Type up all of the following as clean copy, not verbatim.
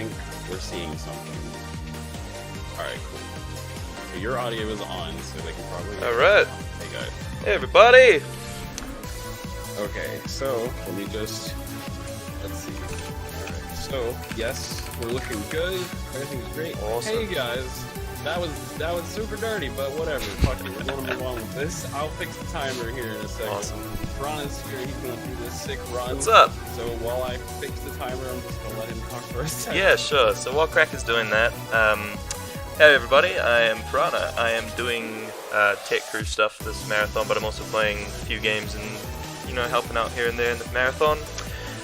think we're seeing something. Alright, cool. So your audio is on, so they can probably... Alright. Hey guys. Hey everybody! Okay, so let me just... Let's see. Alright, so yes, we're looking good. Everything's great. Awesome. Hey guys, that was super dirty, but whatever. Fuck it, we're gonna move on with this. I'll fix the timer here in a second. Awesome. Piranha's here, he's gonna do this sick run. What's up? So while I fix the timer, I'm just gonna let him talk for a second. Yeah, sure. So while Crack is doing that, hey everybody, I am Piranha. I am doing tech crew stuff this marathon, but I'm also playing a few games and, you know, helping out here and there in the marathon.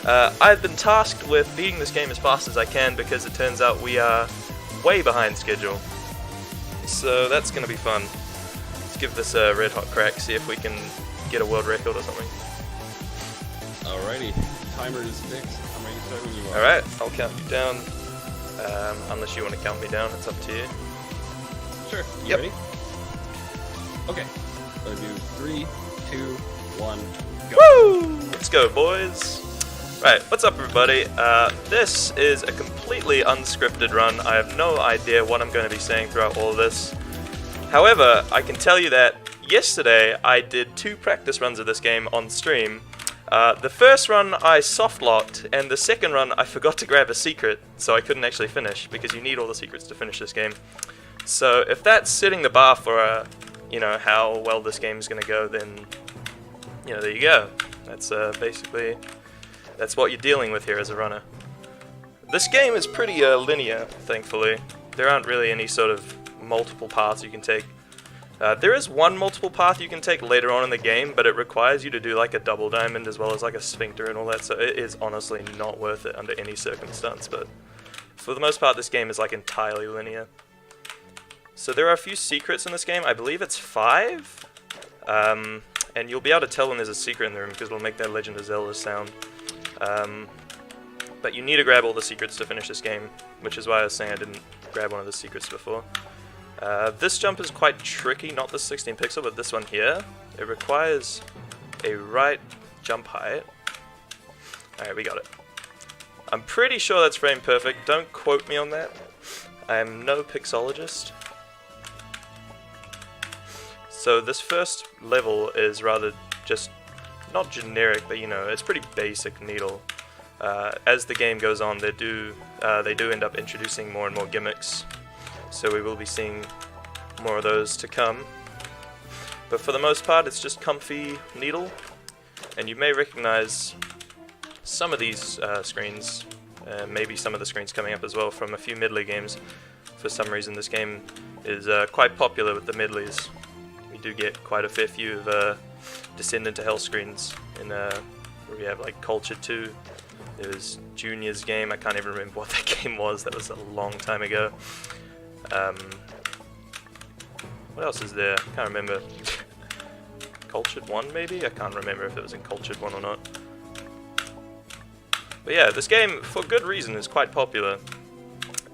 I've been tasked with beating this game as fast as I can because it turns out we are way behind schedule. So that's going to be fun. Let's give this a red hot crack, see if we can get a world record or something. Alrighty, timer is fixed. I'm ready to start when you are. Alright, I'll count you down. Unless you want to count me down, it's up to you. Sure, you Yep. ready? Okay, so do 3, 2, 1, go. Woo! Let's go, boys. Right, what's up everybody? This is a completely unscripted run. I have no idea what I'm going to be saying throughout all of this. However, I can tell you that yesterday I did 2 practice runs of this game on stream. The first run I soft locked, and the second run I forgot to grab a secret, so I couldn't actually finish, because you need all the secrets to finish this game. So if that's setting the bar for, you know, how well this game is going to go, then, you know, there you go. That's basically... That's what you're dealing with here as a runner. This game is pretty linear, thankfully. There aren't really any sort of multiple paths you can take. There is one multiple path you can take later on in the game, but it requires you to do like a double diamond as well as like a sphincter and all that, so it is honestly not worth it under any circumstance, but for the most part this game is like entirely linear. So there are a few secrets in this game, I believe it's 5, and you'll be able to tell when there's a secret in the room because it'll make that Legend of Zelda sound. But you need to grab all the secrets to finish this game, which is why I was saying I didn't grab one of the secrets before. This jump is quite tricky, not the 16 pixel, but this one here. It requires a right jump height. Alright, we got it. I'm pretty sure that's frame perfect, don't quote me on that. I am no pixologist. So this first level is rather just not generic, but you know, it's pretty basic needle. As the game goes on, they do end up introducing more and more gimmicks, so we will be seeing more of those to come. But for the most part, it's just comfy needle, and you may recognize some of these screens, maybe some of the screens coming up as well from a few medley games. For some reason, this game is quite popular with the medleys. We do get quite a fair few of Descend into Hell screens in where we have like Culture 2. There was Junior's game, I can't even remember what that game was, that was a long time ago. What else is there? I can't remember. Cultured 1 maybe? I can't remember if it was in Cultured 1 or not. But yeah, this game, for good reason, is quite popular.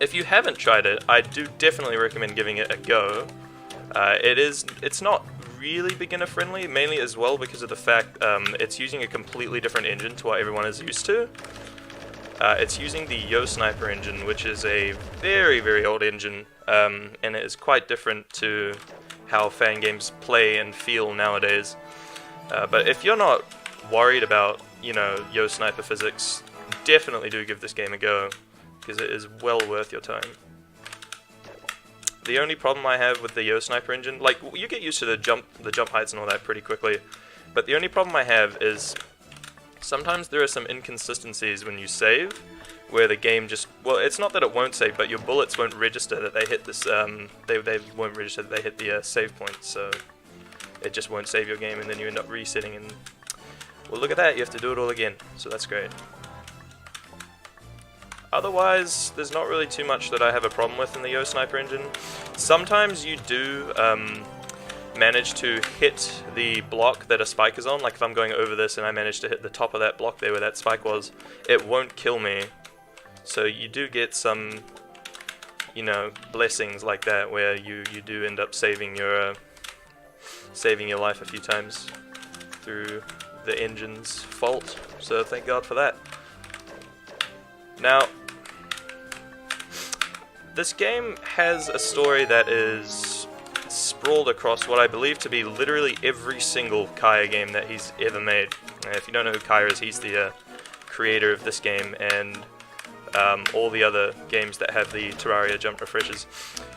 If you haven't tried it, I do definitely recommend giving it a go. It's not really beginner friendly, mainly as well because of the fact it's using a completely different engine to what everyone is used to. It's using the Yo Sniper engine, which is a very, very old engine, and it is quite different to how Fangames play and feel nowadays. But if you're not worried about, you know, Yo Sniper physics, definitely do give this game a go, because it is well worth your time. The only problem I have with the Yo Sniper engine, like, you get used to the jump heights and all that pretty quickly, but the only problem I have is sometimes there are some inconsistencies when you save, where the game just, well, it's not that it won't save, but your bullets won't register that they hit this, they won't register that they hit the save point, so it just won't save your game, and then you end up resetting, and, well, look at that, you have to do it all again, so that's great. Otherwise, there's not really too much that I have a problem with in the Yo Sniper engine. Sometimes you do manage to hit the block that a spike is on, like if I'm going over this and I manage to hit the top of that block there where that spike was, it won't kill me. So you do get some, you know, blessings like that where you do end up saving your life a few times through the engine's fault. So thank God for that. Now, This game has a story that is sprawled across what I believe to be literally every single Kaya game that he's ever made. If you don't know who Kaya is, he's the creator of this game and all the other games that have the Terraria jump refreshes.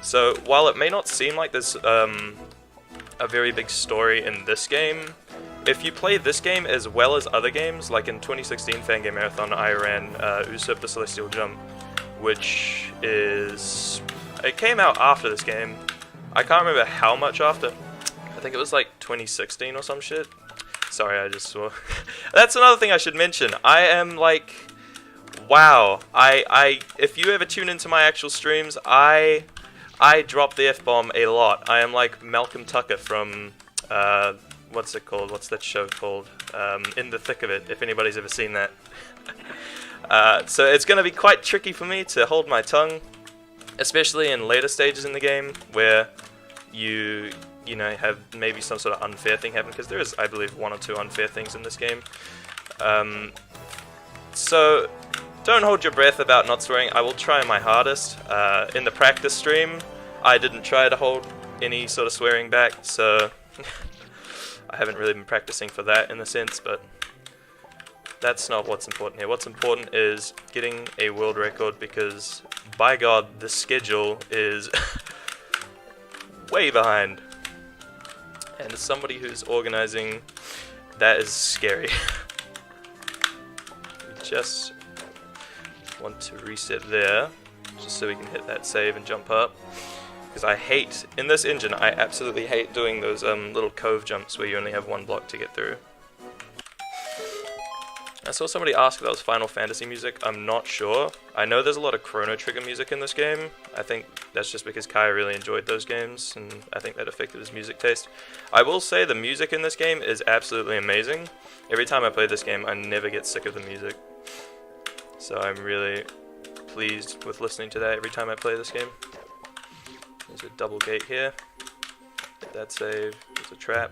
So while it may not seem like there's a very big story in this game, if you play this game as well as other games, like in 2016 Fangame Marathon, I ran Usurp the Celestial Jump, which is... it came out after this game. I can't remember how much after. I think it was like 2016 or some shit. Sorry, I just saw. That's another thing I should mention. I am like... wow. If you ever tune into my actual streams, I drop the F-bomb a lot. I am like Malcolm Tucker from... what's it called? What's that show called? In the Thick of It, if anybody's ever seen that. So it's going to be quite tricky for me to hold my tongue, especially in later stages in the game where you know, have maybe some sort of unfair thing happen, because there is, I believe, 1 or 2 unfair things in this game. So don't hold your breath about not swearing. I will try my hardest. In the practice stream, I didn't try to hold any sort of swearing back, so I haven't really been practicing for that in a sense, but that's not what's important here. What's important is getting a world record, because by God, the schedule is way behind. And as somebody who's organizing, that is scary. We just want to reset there, just so we can hit that save and jump up. Because I hate, in this engine, I absolutely hate doing those little cove jumps where you only have 1 block to get through. I saw somebody ask if that was Final Fantasy music. I'm not sure. I know there's a lot of Chrono Trigger music in this game. I think that's just because Kaya really enjoyed those games, and I think that affected his music taste. I will say the music in this game is absolutely amazing. Every time I play this game, I never get sick of the music. So I'm really pleased with listening to that every time I play this game. There's a double gate here. Hit that save. There's a trap.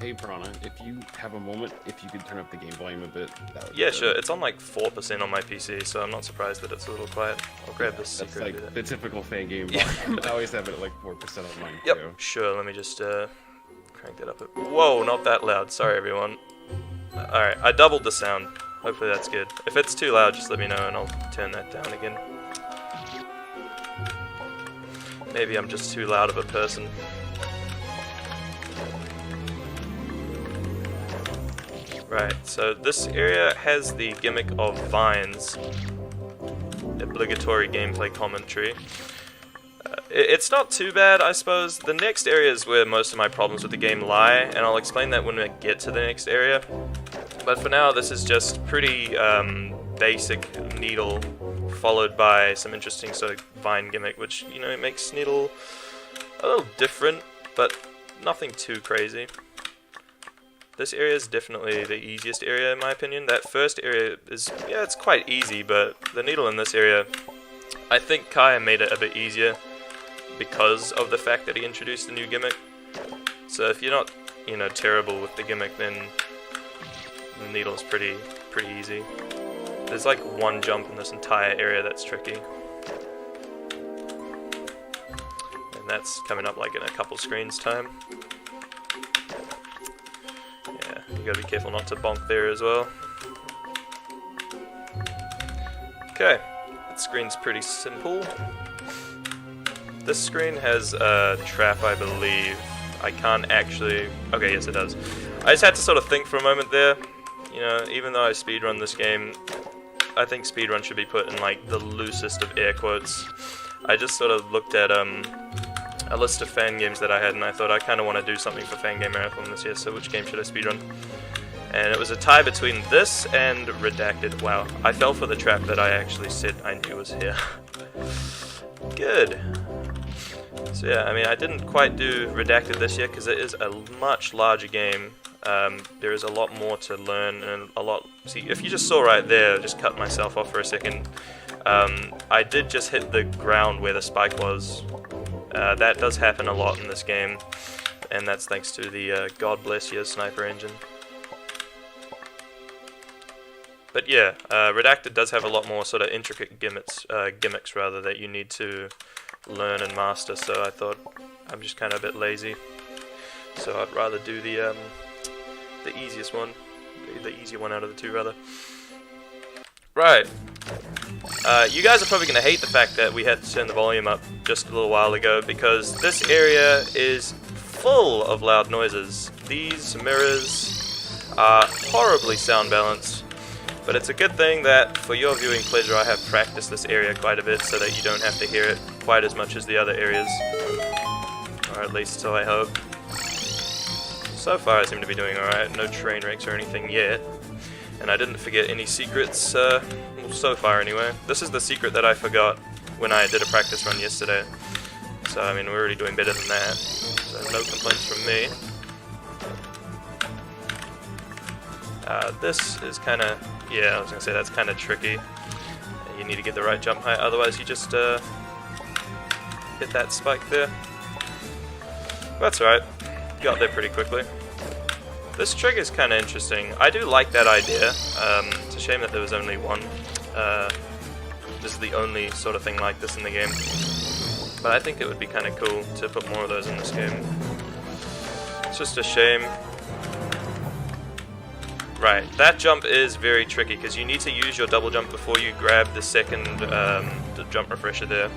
Hey Piranha, if you have a moment, if you could turn up the game volume a bit, that would Yeah, be sure. good. It's on like 4% on my PC, so I'm not surprised that it's a little quiet. I'll grab this That's secret. like the typical fan game Yeah. volume. I always have it at like 4% on mine Yep, too. sure. Let me just crank that up. Whoa, not that loud. Sorry, everyone. Alright, I doubled the sound. Hopefully that's good. If it's too loud, just let me know and I'll turn that down again. Maybe I'm just too loud of a person. Right, so this area has the gimmick of vines. Obligatory gameplay commentary. It's not too bad, I suppose. The next area is where most of my problems with the game lie, and I'll explain that when we get to the next area. But for now, this is just pretty basic Needle, followed by some interesting sort of vine gimmick, which, you know, makes Needle a little different, but nothing too crazy. This area is definitely the easiest area in my opinion. That first area is, yeah, it's quite easy, but the Needle in this area, I think Kaya made it a bit easier because of the fact that he introduced the new gimmick. So if you're not, you know, terrible with the gimmick, then the Needle is pretty easy. There's like 1 jump in this entire area that's tricky. And that's coming up like in a couple screens time. Yeah, you gotta be careful not to bonk there as well. Okay, that screen's pretty simple. This screen has a trap, I believe. I can't actually... okay, yes it does. I just had to sort of think for a moment there. You know, even though I speedrun this game, I think speedrun should be put in like the loosest of air quotes. I just sort of looked at a list of fan games that I had, and I thought I kind of want to do something for Fangame Marathon this year, so which game should I speedrun? And it was a tie between this and Redacted. Wow, I fell for the trap that I actually said I knew was here. Good. So yeah, I mean, I didn't quite do Redacted this year because it is a much larger game. There is a lot more to learn and a lot... see, if you just saw right there, just cut myself off for a second. I did just hit the ground where the spike was. That does happen a lot in this game, and that's thanks to the God bless you sniper engine. But yeah, Redacted does have a lot more sort of intricate gimmicks rather, that you need to learn and master, so I thought I'm just kind of a bit lazy. So I'd rather do the easiest one, the easier one out of the two rather. Right. You guys are probably going to hate the fact that we had to turn the volume up just a little while ago, because this area is full of loud noises. These mirrors are horribly sound balanced, but it's a good thing that for your viewing pleasure I have practiced this area quite a bit so that you don't have to hear it quite as much as the other areas. Or at least so I hope. So far I seem to be doing alright, no train wrecks or anything yet. And I didn't forget any secrets, well, so far anyway. This is the secret that I forgot when I did a practice run yesterday. So, I mean, we're already doing better than that. So, no complaints from me. This is kind of, yeah, I was going to say that's kind of tricky. You need to get the right jump height, otherwise you just hit that spike there. That's alright. Got there pretty quickly. This trigger is kind of interesting. I do like that idea. It's a shame that there was only one. This is the only sort of thing like this in the game. But I think it would be kind of cool to put more of those in this game. It's just a shame. Right, that jump is very tricky because you need to use your double jump before you grab the second the jump refresher there.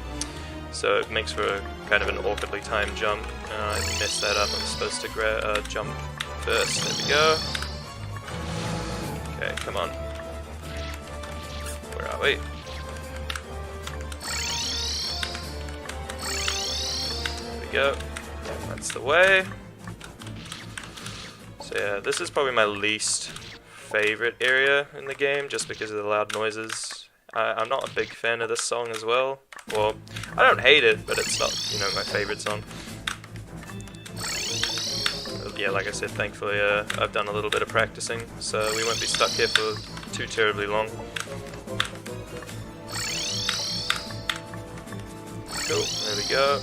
So it makes for a kind of an awkwardly timed jump. I messed that up. I'm supposed to jump first. There we go. Okay, come on. Where are we? There we go. That's the way. So yeah, this is probably my least favorite area in the game, just because of the loud noises. I'm not a big fan of this song as well. Well, I don't hate it, but it's not, you know, my favorite song. But yeah, like I said, thankfully I've done a little bit of practicing, so we won't be stuck here for too terribly long. Cool, there we go.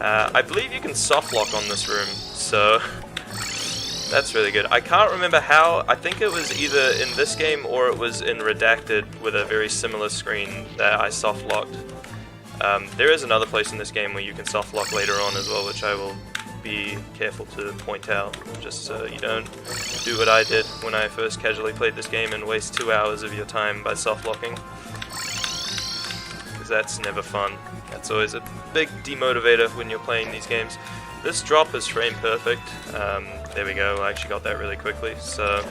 I believe you can soft lock on this room, so that's really good. I can't remember how. I think it was either in this game or it was in Redacted with a very similar screen that I soft locked. There is another place in this game where you can soft lock later on as well, which I will be careful to point out, just so you don't do what I did when I first casually played this game and waste 2 hours of your time by soft locking. Because that's never fun. That's always a big demotivator when you're playing these games. This drop is frame perfect. There we go, I actually got that really quickly, so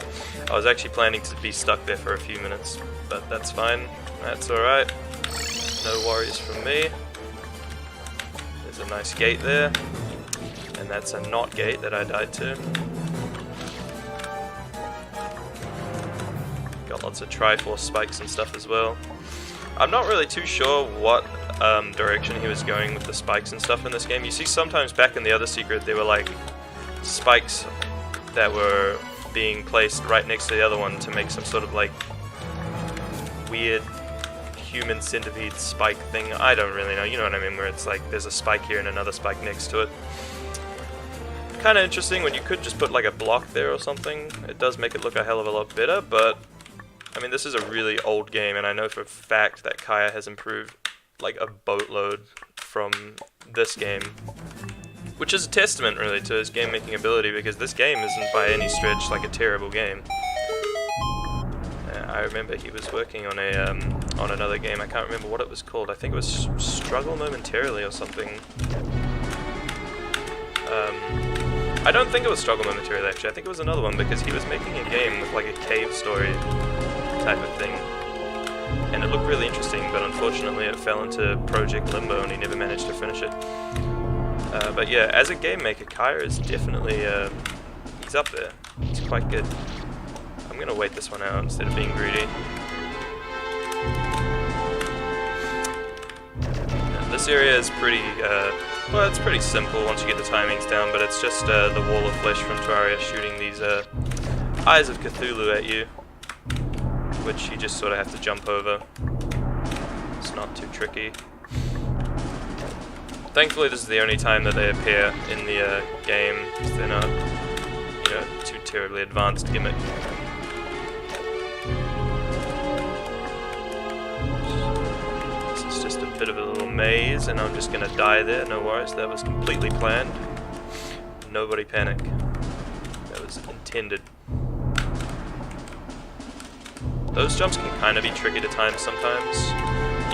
I was actually planning to be stuck there for a few minutes, but that's fine, that's alright, no worries from me. There's a nice gate there, and that's a not gate that I died to. Got lots of Triforce spikes and stuff as well. I'm not really too sure what direction he was going with the spikes and stuff in this game. You see sometimes back in the other secret there were like spikes that were being placed right next to the other one to make some sort of like weird human centipede spike thing. I don't really know, you know what I mean, where it's like there's a spike here and another spike next to it. Kind of interesting when you could just put like a block there or something. It does make it look a hell of a lot better, but I mean, this is a really old game, and I know for a fact that Kaya has improved like a boatload from this game, which is a testament really to his game making ability, because this game isn't by any stretch like a terrible game. I remember he was working on another game. I can't remember what it was called. I think it was Struggle Momentarily or something. I don't think it was Struggle Momentarily actually. I think it was another one, because he was making a game with like a cave story type of thing, and it looked really interesting, but unfortunately it fell into Project Limbo and he never managed to finish it. But yeah, as a game maker, Kaya is definitely he's up there. He's quite good. I'm gonna wait this one out instead of being greedy. This area is pretty well, it's pretty simple once you get the timings down, but it's just the wall of flesh from Terraria shooting these eyes of Cthulhu at you, which you just sort of have to jump over. It's not too tricky. Thankfully, this is the only time that they appear in the game, because they're not, you know, too terribly advanced gimmick. bit of a little maze, and I'm just gonna die there. No worries, that was completely planned. Nobody panic. That was intended. Those jumps can kind of be tricky to time sometimes.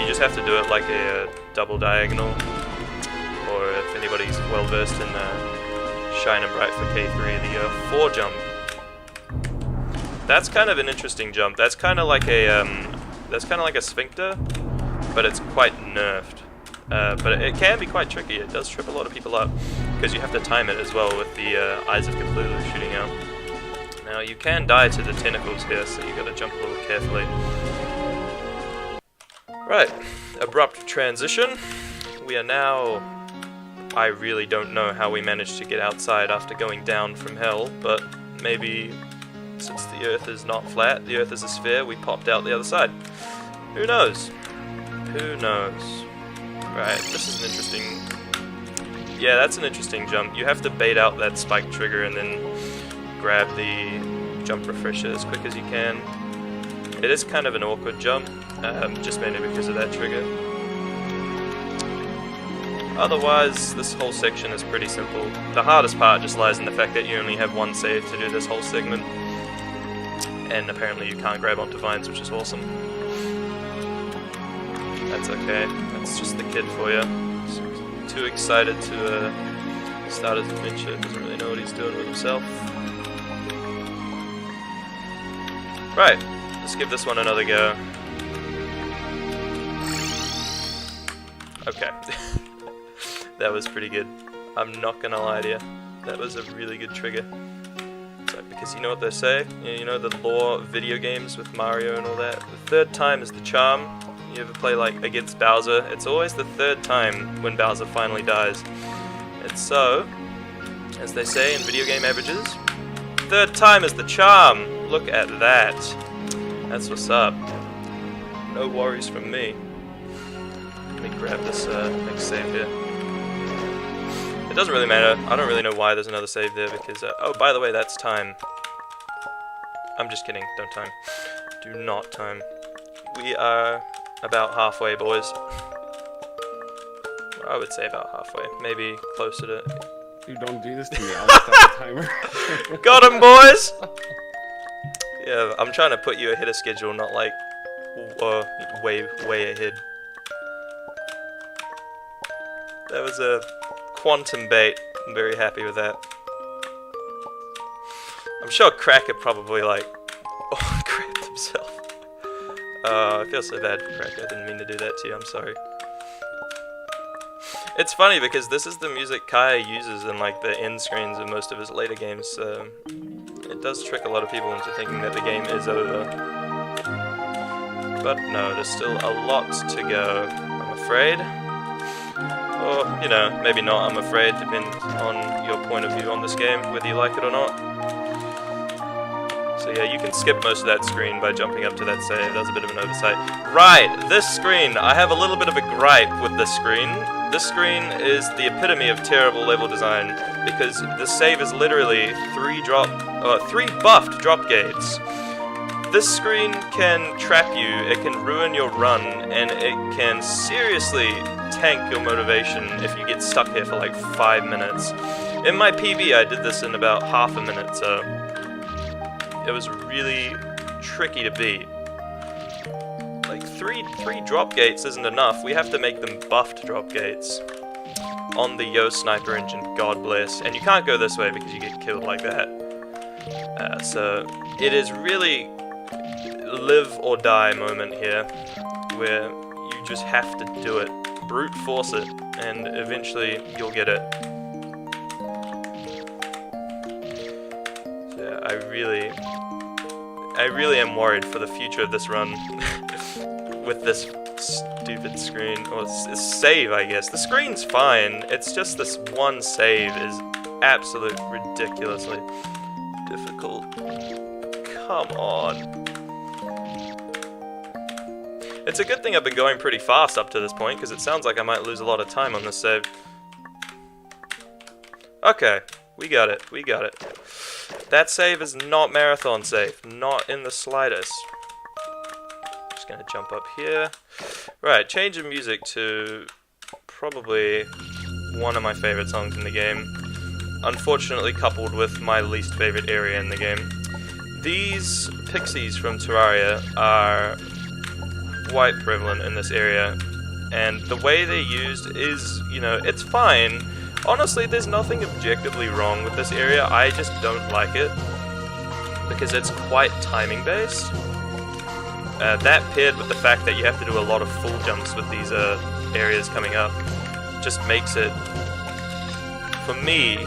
You just have to do it like a double diagonal, or if anybody's well versed in Shine and Bright for K3, the 4 jump. That's kind of an interesting jump. That's kind of like a sphincter, but it's quite nerfed. But it can be quite tricky. It does trip a lot of people up because you have to time it as well with the Eyes of Cthulhu shooting out. Now you can die to the tentacles here, so you got to jump a little carefully. Right, abrupt transition. We are now. I really don't know how we managed to get outside after going down from hell, but maybe since the Earth is not flat, the Earth is a sphere, we popped out the other side. Who knows? Who knows? Right, this is an interesting... Yeah, that's an interesting jump. You have to bait out that spike trigger and then grab the jump refresher as quick as you can. It is kind of an awkward jump, just mainly because of that trigger. Otherwise, this whole section is pretty simple. The hardest part just lies in the fact that you only have one save to do this whole segment. And apparently you can't grab onto vines, which is awesome. That's okay. That's just the kid for you. Too excited to start his adventure. Doesn't really know what he's doing with himself. Right. Let's give this one another go. Okay. That was pretty good. I'm not gonna lie to you. That was a really good trigger. Because you know what they say? You know the lore of video games with Mario and all that? The third time is the charm. You ever play like against Bowser? It's always the third time when Bowser finally dies. And so, as they say in video game averages, third time is the charm. Look at that. That's what's up. No worries from me. Let me grab this next save here. It doesn't really matter. I don't really know why there's another save there because... oh, by the way, that's time. I'm just kidding. Don't time. Do not time. We are about halfway, boys. I would say about halfway. Maybe closer to... Dude, don't do this to me. I'll start the timer. Got him, boys! Yeah, I'm trying to put you ahead of schedule, not like... way ahead. That was a... quantum bait. I'm very happy with that. I'm sure Cracker probably like crapped himself. I feel so bad for Cracker. I didn't mean to do that to you. I'm sorry. It's funny because this is the music Kaya uses in like the end screens of most of his later games. So it does trick a lot of people into thinking that the game is over. But no, there's still a lot to go, I'm afraid. Or, you know, maybe not, I'm afraid, depends on your point of view on this game, whether you like it or not. So yeah, you can skip most of that screen by jumping up to that save. That was a bit of an oversight. Right, this screen, I have a little bit of a gripe with this screen. This screen is the epitome of terrible level design, because the save is literally 3 buffed drop gates. This screen can trap you, it can ruin your run, and it can seriously tank your motivation if you get stuck here for like 5 minutes. In my PB I did this in about half a minute, so it was really tricky to beat. Like three drop gates isn't enough, we have to make them buffed drop gates. On the Yo Sniper engine, God bless. And you can't go this way because you get killed like that. So it is really live or die moment here, where you just have to do it. Brute force it, and eventually you'll get it. So yeah, I really am worried for the future of this run with this stupid screen, or save, I guess. The screen's fine, it's just this one save is absolute ridiculously difficult. Come on. It's a good thing I've been going pretty fast up to this point, because it sounds like I might lose a lot of time on this save. Okay, we got it, we got it. That save is not marathon safe, not in the slightest. Just gonna jump up here. Right, change of music to probably one of my favorite songs in the game. Unfortunately coupled with my least favorite area in the game. These pixies from Terraria are quite prevalent in this area, and the way they're used is, you know, it's fine. Honestly, there's nothing objectively wrong with this area, I just don't like it, because it's quite timing based. That paired with the fact that you have to do a lot of full jumps with these areas coming up, just makes it, for me,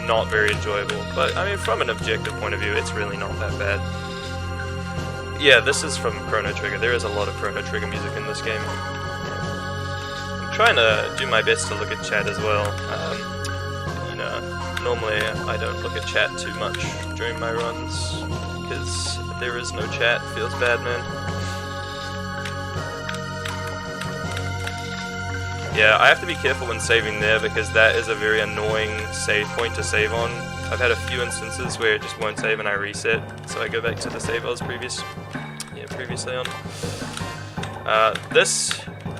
not very enjoyable. But I mean, from an objective point of view, it's really not that bad. Yeah, this is from Chrono Trigger. There is a lot of Chrono Trigger music in this game. I'm trying to do my best to look at chat as well. You know, normally I don't look at chat too much during my runs, because there is no chat. Feels bad, man. Yeah, I have to be careful when saving there, because that is a very annoying save point to save on. I've had a few instances where it just won't save and I reset, so I go back to the save I was previously on.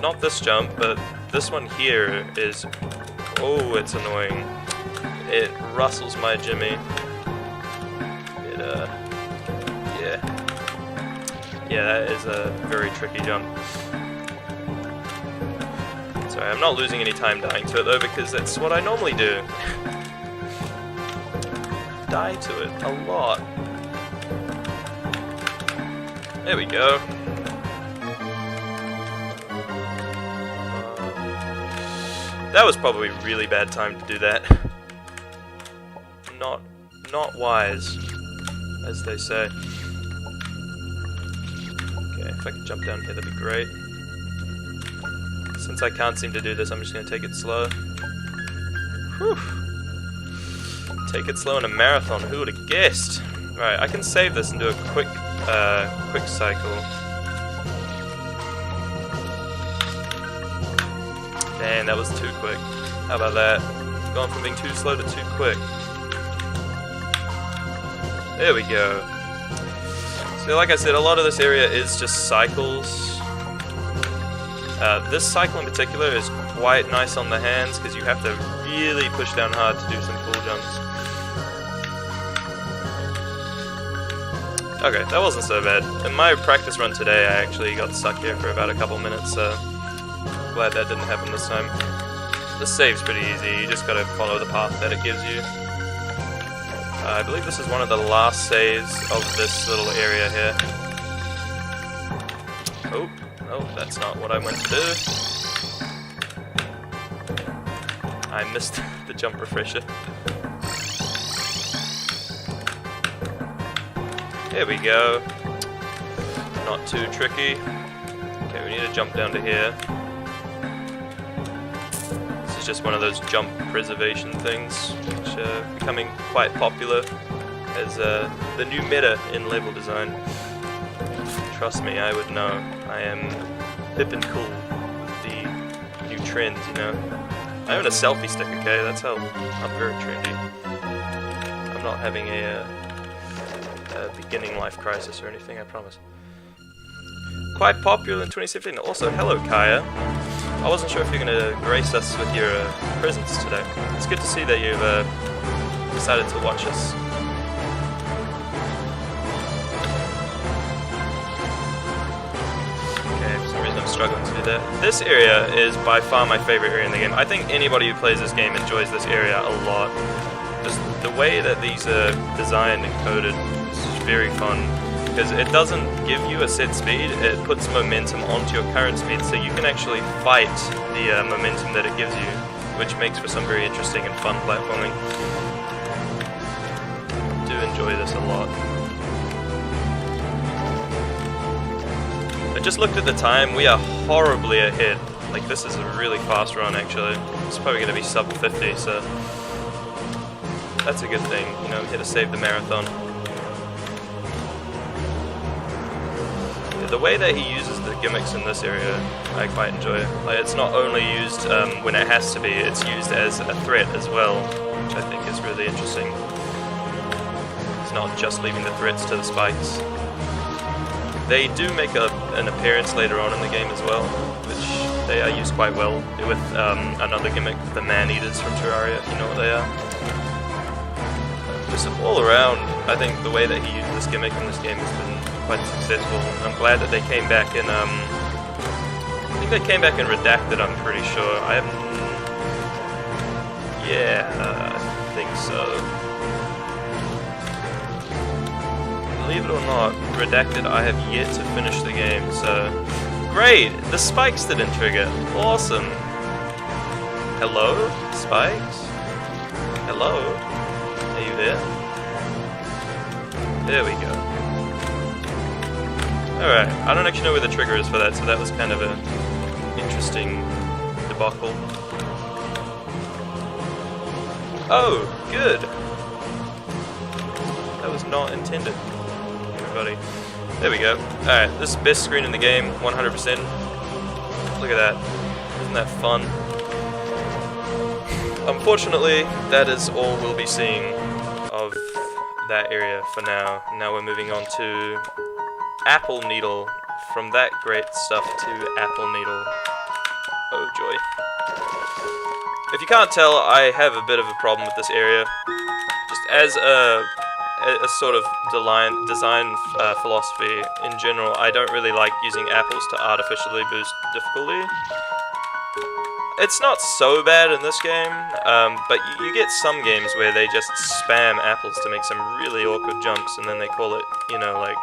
Not this jump, but this one here is, oh, it's annoying. It rustles my Jimmy. Yeah, that is a very tricky jump. Sorry, I'm not losing any time dying to it though, because that's what I normally do. Die to it a lot. There we go. That was probably a really bad time to do that. Not wise, as they say. Okay, if I could jump down here, that'd be great. Since I can't seem to do this, I'm just going to take it slow. Whew. Take it slow in a marathon, who would have guessed? Right, I can save this and do a quick cycle. Dang, that was too quick. How about that? Gone from being too slow to too quick. There we go. So like I said, a lot of this area is just cycles. This cycle in particular is quite nice on the hands, because you have to really push down hard to do some full jumps. Okay, that wasn't so bad. In my practice run today, I actually got stuck here for about a couple minutes, so glad that didn't happen this time. The save's pretty easy, you just gotta follow the path that it gives you. I believe this is one of the last saves of this little area here. Oh, no, that's not what I meant to do. I missed the jump refresher. There we go. Not too tricky. Okay, we need to jump down to here. This is just one of those jump preservation things, which are becoming quite popular as the new meta in level design. Trust me, I would know. I am hip and cool with the new trends, you know. I own a selfie stick, okay? That's how I'm very trendy. I'm not having a beginning life crisis or anything, I promise. Quite popular in 2017. Also, hello Kaya. I wasn't sure if you're going to grace us with your presence today. It's good to see that you've decided to watch us. Okay, for some reason I'm struggling to do that. This area is by far my favorite area in the game. I think anybody who plays this game enjoys this area a lot. Just the way that these are designed and coded is very fun, because it doesn't give you a set speed, it puts momentum onto your current speed, so you can actually fight the momentum that it gives you, which makes for some very interesting and fun platforming. I do enjoy this a lot. I just looked at the time, we are horribly ahead. Like, this is a really fast run actually. It's probably going to be sub 50, so that's a good thing, you know, here to save the marathon. The way that he uses the gimmicks in this area, I quite enjoy. Like, it's not only used when it has to be, it's used as a threat as well, which I think is really interesting. It's not just leaving the threats to the spikes. They do make an appearance later on in the game as well, which they are used quite well with another gimmick, the man-eaters from Terraria, if you know what they are. Just all around, I think the way that he used this gimmick in this game has been quite successful. I'm glad that they came back in, I think they came back in Redacted, I'm pretty sure. Yeah, I think so. Believe it or not, Redacted, I have yet to finish the game, so... Great! The spikes didn't trigger. Awesome! Hello? Spikes? Hello? Are you there? There we go. Alright, I don't actually know where the trigger is for that, so that was kind of an interesting debacle. Oh, good! That was not intended, everybody. There we go. Alright, this is the best screen in the game, 100%. Look at that. Isn't that fun? Unfortunately, that is all we'll be seeing of that area for now. Now we're moving on to Apple Needle. From that great stuff to Apple Needle. Oh joy. If you can't tell, I have a bit of a problem with this area. Just as a sort of design philosophy in general, I don't really like using apples to artificially boost difficulty. It's not so bad in this game, but you get some games where they just spam apples to make some really awkward jumps, and then they call it, you know, like,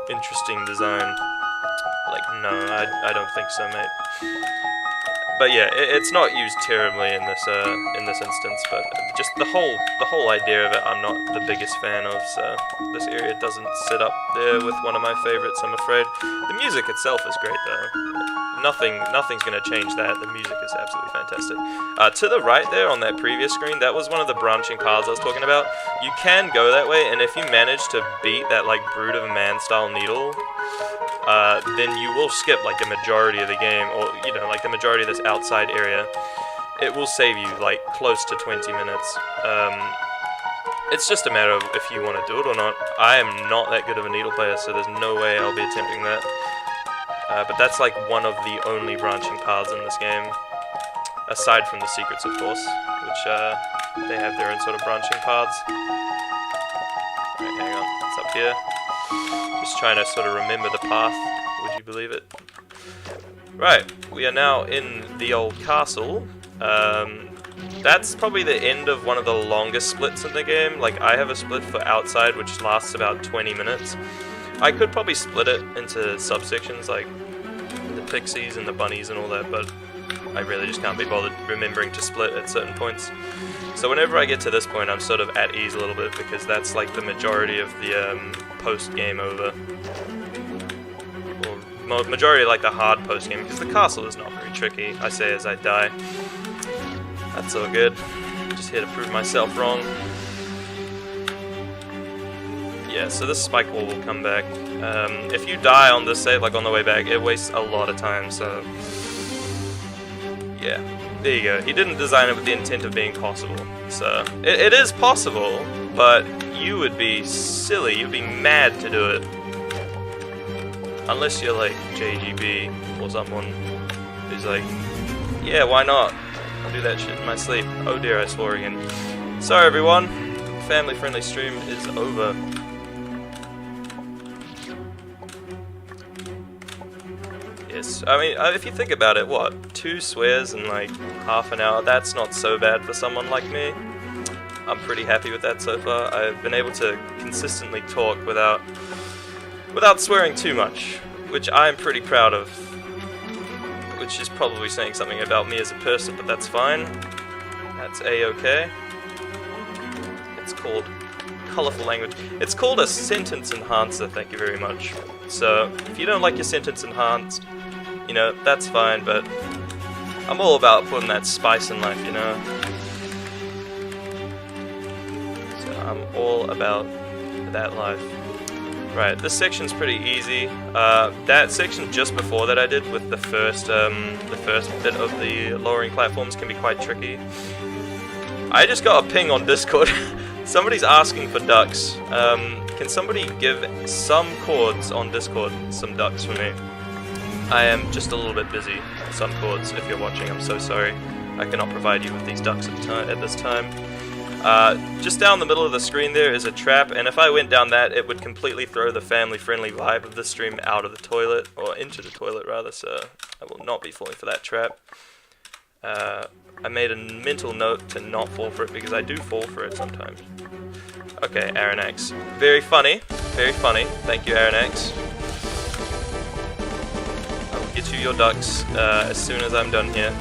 interesting design. Like, no, I don't think so, mate. But yeah, it's not used terribly in this instance, but just the whole idea of it, I'm not the biggest fan of. So this area doesn't sit up there with one of my favorites, I'm afraid. The music itself is great, though. Nothing's gonna change that. The music is absolutely fantastic. To the right there on that previous screen, that was one of the branching paths I was talking about. You can go that way, and if you manage to beat that like Brood of a Man style needle, then you will skip like the majority of the game, or you know, like the majority of this outside area. It will save you like close to 20 minutes. It's just a matter of if you want to do it or not. I am not that good of a needle player, so there's no way I'll be attempting that. But that's like one of the only branching paths in this game, aside from the secrets, of course, which they have their own sort of branching paths. Alright, hang on, it's up here. Just trying to sort of remember the path, would you believe it? Right, we are now in the old castle. That's probably the end of one of the longest splits in the game. Like, I have a split for outside, which lasts about 20 minutes. I could probably split it into subsections, like the pixies and the bunnies and all that, but I really just can't be bothered remembering to split at certain points. So whenever I get to this point, I'm sort of at ease a little bit, because that's like the majority of the post-game over. Or majority like the hard post-game, because the castle is not very tricky, I say as I die. That's all good. Just here to prove myself wrong. Yeah, so this spike wall will come back. If you die on this save, like on the way back, it wastes a lot of time, so... Yeah, there you go. He didn't design it with the intent of being possible. So, it is possible, but you would be silly, you'd be mad to do it. Unless you're like JGB, or someone who's like, yeah, why not? I'll do that shit in my sleep. Oh dear, I swore again. Sorry everyone, family-friendly stream is over. Yes, I mean, if you think about it, what, 2 swears in like half an hour, that's not so bad for someone like me. I'm pretty happy with that so far. I've been able to consistently talk without swearing too much, which I'm pretty proud of. Which is probably saying something about me as a person, but that's fine. That's a-okay. It's called colorful language. It's called a sentence enhancer, thank you very much. So, if you don't like your sentence enhanced, you know, that's fine, but I'm all about putting that spice in life, you know? So, I'm all about that life. Right, this section's pretty easy. That section just before that I did with the first bit of the lowering platforms can be quite tricky. I just got a ping on Discord. Somebody's asking for ducks. can somebody give some chords on Discord some ducks for me? I am just a little bit busy. Some chords, if you're watching, I'm so sorry. I cannot provide you with these ducks at this time. Just down the middle of the screen there is a trap, and if I went down that, it would completely throw the family-friendly vibe of the stream out of the toilet, or into the toilet rather, so I will not be falling for that trap. I made a mental note to not fall for it, because I do fall for it sometimes. Okay, Aaron X. Very funny, very funny. Thank you, Aaron X. I will get you your ducks as soon as I'm done here.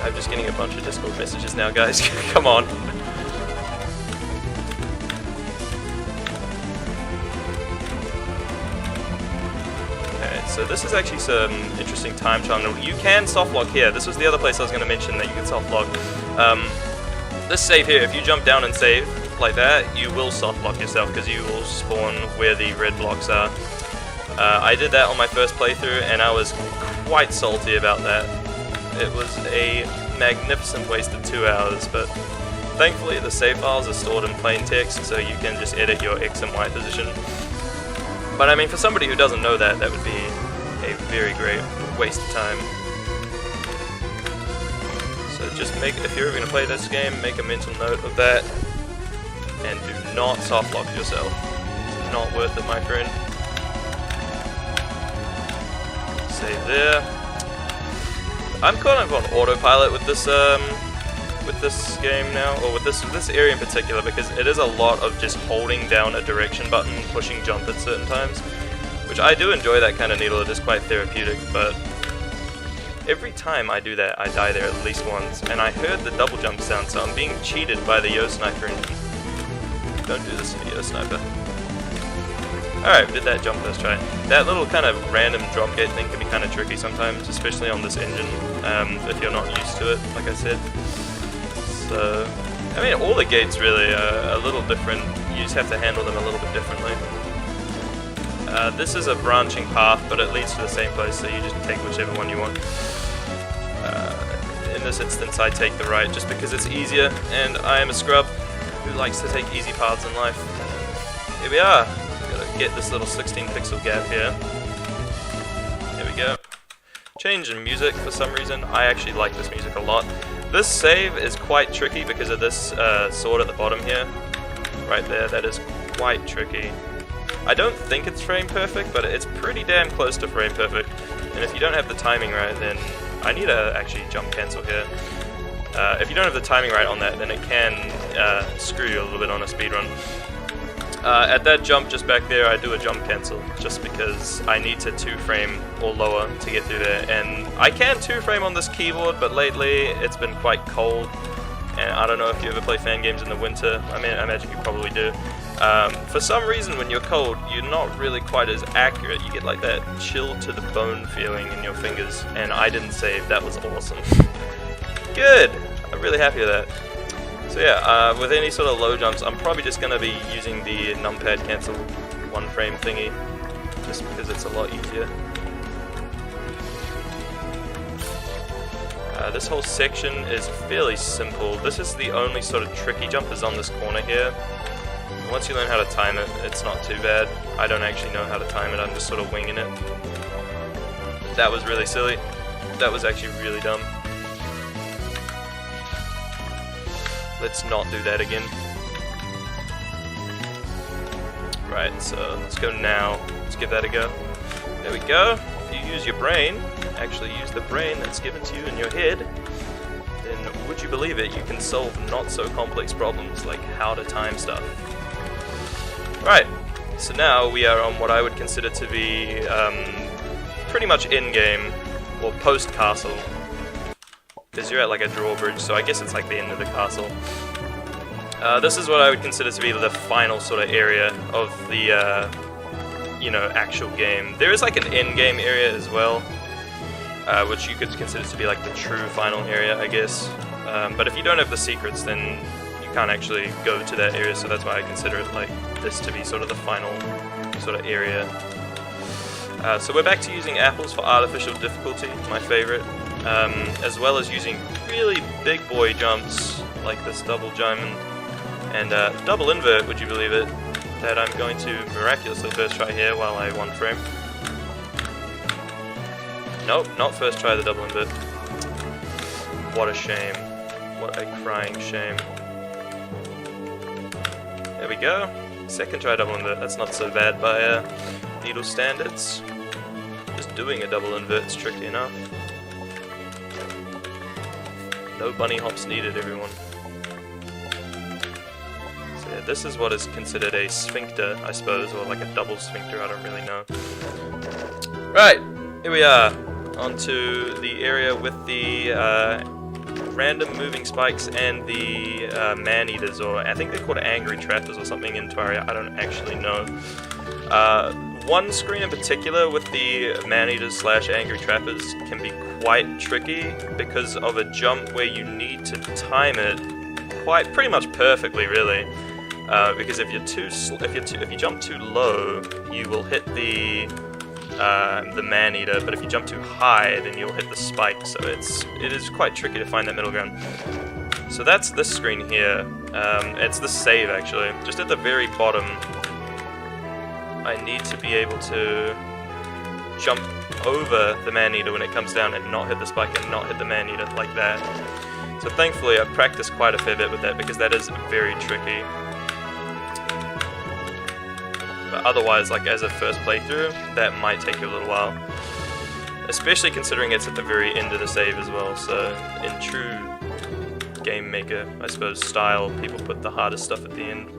I'm just getting a bunch of Discord messages now, guys. Come on. Okay, so this is actually some interesting time tunnel. You can softlock here. This was the other place I was going to mention that you can softlock. This save here, if you jump down and save like that, you will softlock yourself because you will spawn where the red blocks are. I did that on my first playthrough and I was quite salty about that. It was a magnificent waste of 2 hours, but thankfully the save files are stored in plain text, so you can just edit your X and Y position. But I mean, for somebody who doesn't know that, that would be a very great waste of time. So just if you're going to play this game, make a mental note of that, and do not softlock yourself. It's not worth it, my friend. Save there. I'm kind of on autopilot with this game now, or with this area in particular, because it is a lot of just holding down a direction button, pushing jump at certain times, which I do enjoy that kind of needle. It is quite therapeutic, but every time I do that, I die there at least once, and I heard the double jump sound, so I'm being cheated by the Yo Sniper engine. Don't do this to me, Yo Sniper. Alright, we did that jump first try. That little kind of random drop gate thing can be kind of tricky sometimes, especially on this engine, if you're not used to it, like I said. So, I mean, all the gates really are a little different. You just have to handle them a little bit differently. This is a branching path, but it leads to the same place, so you just take whichever one you want. In this instance, I take the right just because it's easier, and I am a scrub who likes to take easy paths in life. Here we are. Get this little 16 pixel gap here. There we go. Change in music for some reason. I actually like this music a lot. This save is quite tricky because of this sword at the bottom here. Right there, that is quite tricky. I don't think it's frame perfect, but it's pretty damn close to frame perfect. And if you don't have the timing right, then I need to actually jump cancel here. If you don't have the timing right on that, then it can screw you a little bit on a speedrun. At that jump just back there, I do a jump cancel, just because I need to 2-frame or lower to get through there. And I can 2-frame on this keyboard, but lately it's been quite cold. And I don't know if you ever play fan games in the winter. I mean, I imagine you probably do. For some reason, when you're cold, you're not really quite as accurate. You get like that chill to the bone feeling in your fingers. And I didn't save. That was awesome. Good! I'm really happy with that. So yeah, with any sort of low jumps, I'm probably just going to be using the numpad cancel 1-frame thingy, just because it's a lot easier. This whole section is fairly simple. This is the only sort of tricky jump is on this corner here. Once you learn how to time it, it's not too bad. I don't actually know how to time it, I'm just sort of winging it. That was really silly. That was actually really dumb. Let's not do that again. Right, so let's go now. Let's give that a go. There we go. If you use your brain, actually use the brain that's given to you in your head, then would you believe it, you can solve not so complex problems like how to time stuff. Right, so now we are on what I would consider to be pretty much in-game, or post-castle. Because you're at like a drawbridge, so I guess it's like the end of the castle. This is what I would consider to be the final sort of area of the, you know, actual game. There is like an end-game area as well, which you could consider to be like the true final area, I guess. But if you don't have the secrets, then you can't actually go to that area, so that's why I consider it like this to be sort of the final sort of area. So we're back to using apples for artificial difficulty, my favorite. As well as using really big boy jumps like this double diamond and double invert, would you believe it, that I'm going to miraculously first try here while I one frame. Nope, not first try the double invert. What a shame. What a crying shame. There we go. Second try double invert. That's not so bad by needle standards. Just doing a double invert is tricky enough. No bunny hops needed, everyone. So yeah, this is what is considered a sphincter, I suppose, or like a double sphincter, I don't really know. Right, here we are, onto the area with the random moving spikes and the man-eaters, or I think they're called angry trappers or something in Terraria, I don't actually know. One screen in particular with the man-eaters / angry trappers can be quite tricky because of a jump where you need to time it pretty much perfectly, really. Because if you jump too low, you will hit the man-eater, but if you jump too high, then you'll hit the spike. So it is quite tricky to find that middle ground. So that's this screen here. It's the save actually, just at the very bottom. I need to be able to jump over the man-eater when it comes down and not hit the spike and not hit the man-eater like that. So thankfully I've practiced quite a fair bit with that because that is very tricky. But otherwise, like as a first playthrough, that might take you a little while. Especially considering it's at the very end of the save as well, so in true Game Maker, I suppose, style, people put the hardest stuff at the end.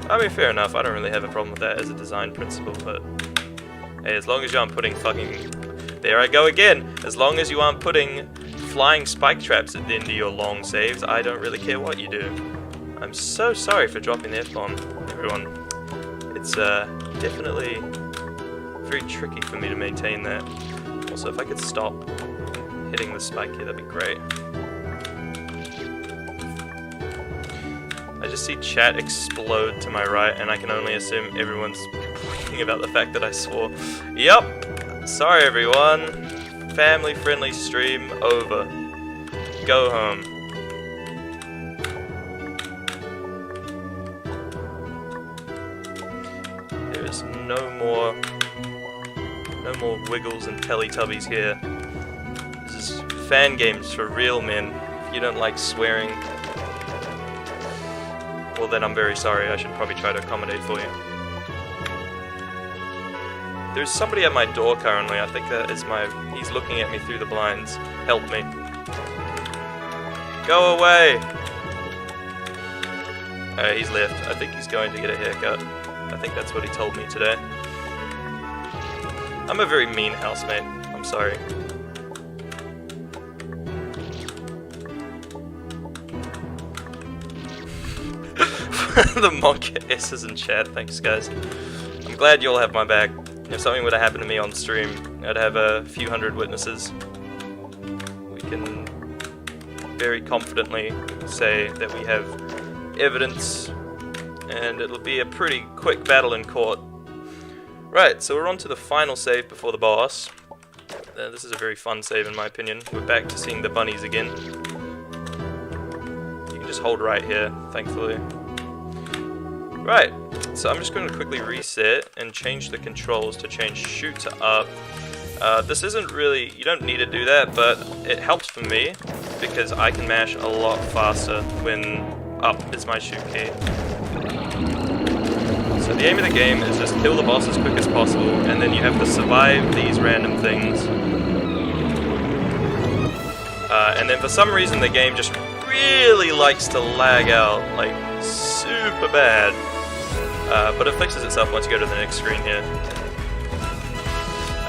I mean, fair enough, I don't really have a problem with that as a design principle, but hey, as long as you aren't putting there I go again! As long as you aren't putting flying spike traps at the end of your long saves, I don't really care what you do. I'm so sorry for dropping the F-bomb, everyone. It's definitely very tricky for me to maintain that. Also, if I could stop hitting the spike here, that'd be great. I just see chat explode to my right, and I can only assume everyone's complaining about the fact that I swore. Yup! Sorry everyone. Family-friendly stream over. Go home. There is no more wiggles and Teletubbies here. This is fan games for real men. If you don't like swearing, well then I'm very sorry, I should probably try to accommodate for you. There's somebody at my door currently, I think that is he's looking at me through the blinds. Help me. Go away! He's left. I think he's going to get a haircut. I think that's what he told me today. I'm a very mean housemate, I'm sorry. The monk S's in chat, thanks guys. I'm glad you all have my back. If something were to happen to me on stream, I'd have a few hundred witnesses. We can very confidently say that we have evidence, and it'll be a pretty quick battle in court. Right, so we're on to the final save before the boss. This is a very fun save in my opinion. We're back to seeing the bunnies again. You can just hold right here, thankfully. Right, so I'm just going to quickly reset and change the controls to change shoot to up. This isn't really, you don't need to do that, but it helps for me because I can mash a lot faster when up is my shoot key. So the aim of the game is just kill the boss as quick as possible, and then you have to survive these random things. And then for some reason the game just really likes to lag out, like super bad. But it fixes itself once you go to the next screen here.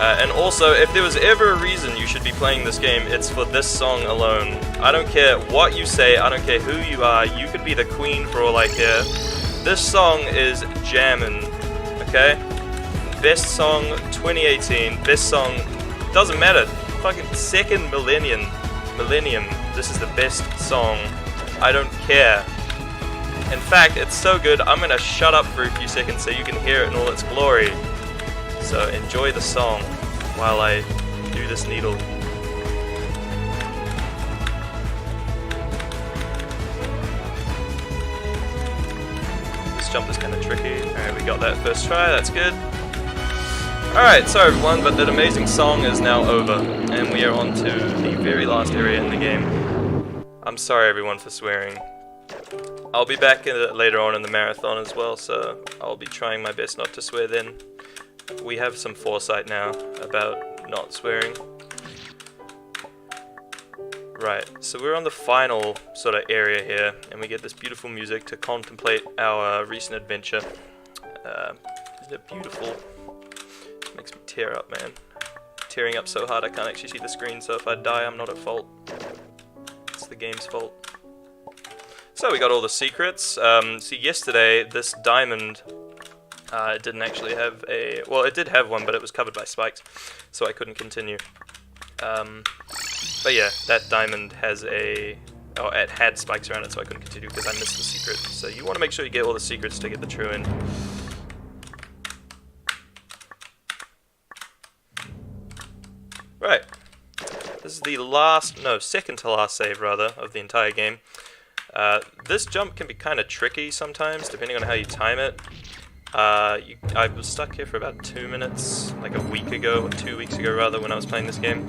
And also, if there was ever a reason you should be playing this game, it's for this song alone. I don't care what you say, I don't care who you are, you could be the queen for all I care. This song is jammin', okay? Best song 2018, best song, doesn't matter, fucking second millennium, this is the best song, I don't care. In fact, it's so good, I'm gonna shut up for a few seconds so you can hear it in all its glory. So enjoy the song while I do this needle. jump is kind of tricky. Alright, we got that first try, that's good. Alright, sorry everyone, but that amazing song is now over, and we are on to the very last area in the game. I'm sorry everyone for swearing. I'll be back later on in the marathon as well, so I'll be trying my best not to swear then. We have some foresight now about not swearing. Right, so we're on the final sort of area here, and we get this beautiful music to contemplate our recent adventure. Isn't it beautiful? It makes me tear up, man. Tearing up so hard I can't actually see the screen, so if I die I'm not at fault. It's the game's fault. So we got all the secrets. See, yesterday this diamond didn't actually have a... Well, it did have one, but it was covered by spikes, so I couldn't continue. But yeah, that diamond has a... Oh, it had spikes around it, so I couldn't continue because I missed the secret. So you want to make sure you get all the secrets to get the true end. Right. This is the last... No, second to last save, rather, of the entire game. This jump can be kind of tricky sometimes, depending on how you time it. I was stuck here for about 2 minutes, like a week ago, or 2 weeks ago rather, when I was playing this game.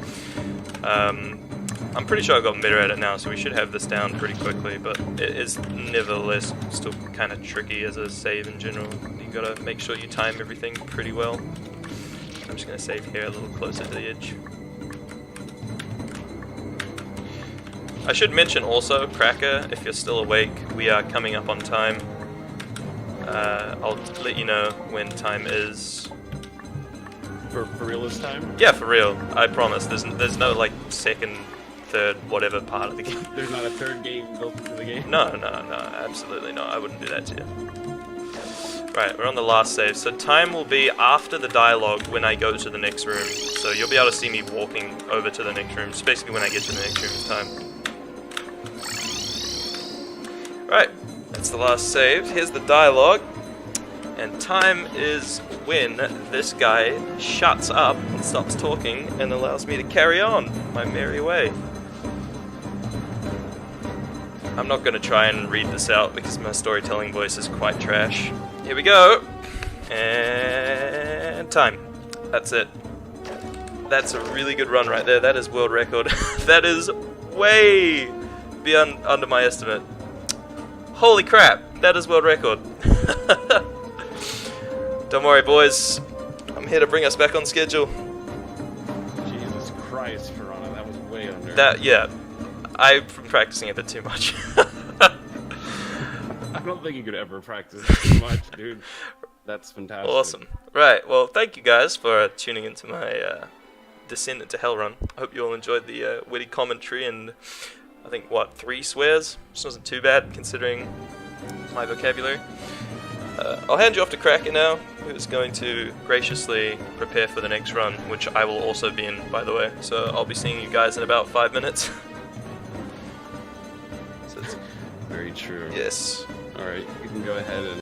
I'm pretty sure I got better at it now, so we should have this down pretty quickly, but it is nevertheless still kind of tricky as a save in general. You gotta make sure you time everything pretty well. I'm just gonna save here a little closer to the edge. I should mention also, Cracker, if you're still awake, we are coming up on time. I'll let you know when time is. For real this time? Yeah, for real. I promise. There's no like second, third, whatever part of the game. There's not a third game built into the game? No, absolutely not. I wouldn't do that to you. Right, we're on the last save. So time will be after the dialogue when I go to the next room. So you'll be able to see me walking over to the next room. It's basically when I get to the next room is time. Right, that's the last save. Here's the dialogue. And time is when this guy shuts up and stops talking and allows me to carry on my merry way. I'm not going to try and read this out because my storytelling voice is quite trash. Here we go. And time. That's it. That's a really good run right there. That is world record. That is way beyond under my estimate. Holy crap, that is world record. Don't worry, boys. I'm here to bring us back on schedule. Jesus Christ, Piranha, that was way under. That, yeah. I've been practicing a bit too much. I don't think you could ever practice too much, dude. That's fantastic. Awesome. Right, well, thank you guys for tuning into my Descent into Hell run. I hope you all enjoyed the witty commentary and I think, what, 3 swears? Which wasn't too bad considering my vocabulary. I'll hand you off to Cracker now, who's going to graciously prepare for the next run, which I will also be in, by the way. So I'll be seeing you guys in about 5 minutes. So very true. yes. Alright, you can go ahead and